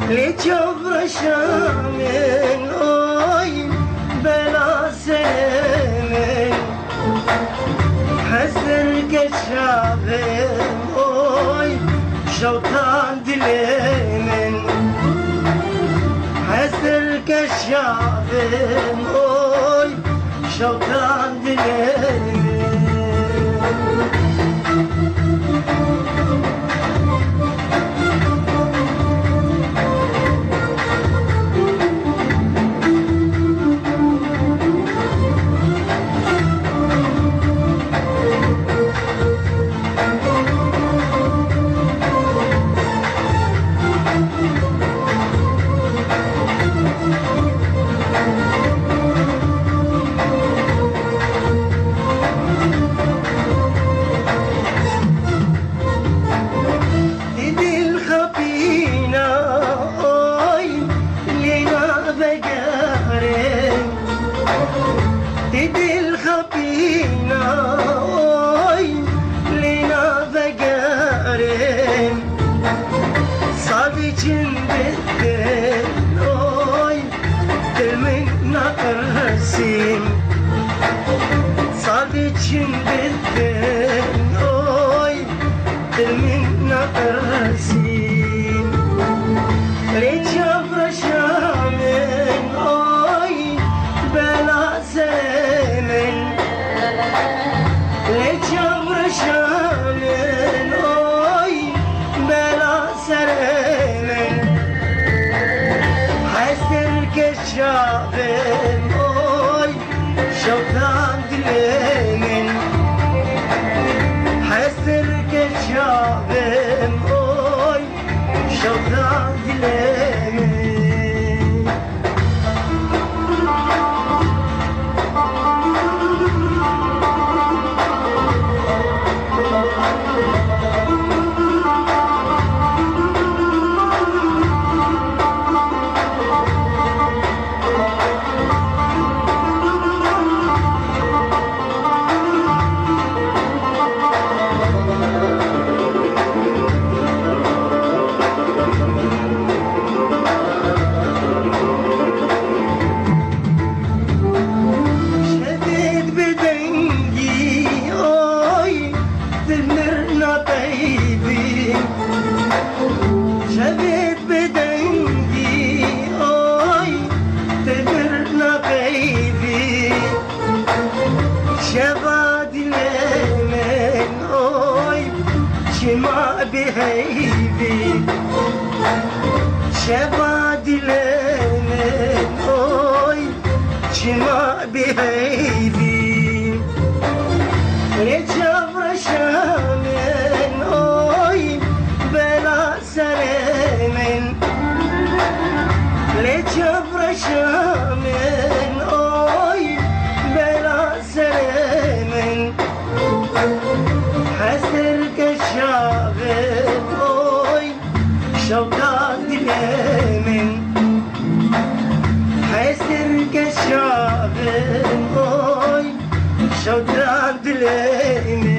لجبر شامل اوي بلا سلمن حزر كشابن اوي شوطان دلمن حزر كشابن اوي شوطان دلمن دل خبينا اوي لينا بقارن صادي جنبتن اوي دل من نقرسين صادي جنبتن اوي دل من نقرسين لجبر شامن اوي بلا زمن لجبر شامن اوي بلا سرمن حسن كشافن اوي شوطان دلمن حسن كشافن اوي شوطان دلمن شبيت بدنجي اوي تدرنا بيبي شباد لمن اوي شما بهيبي شباد لمن اوي شما بهيبي لجبر شامن اوي بلا سلمن لجبر شامن اوي بلا سلمن حسر كشافن اوي شوطان دلمن حسر كشافن اوي شوطان دلمن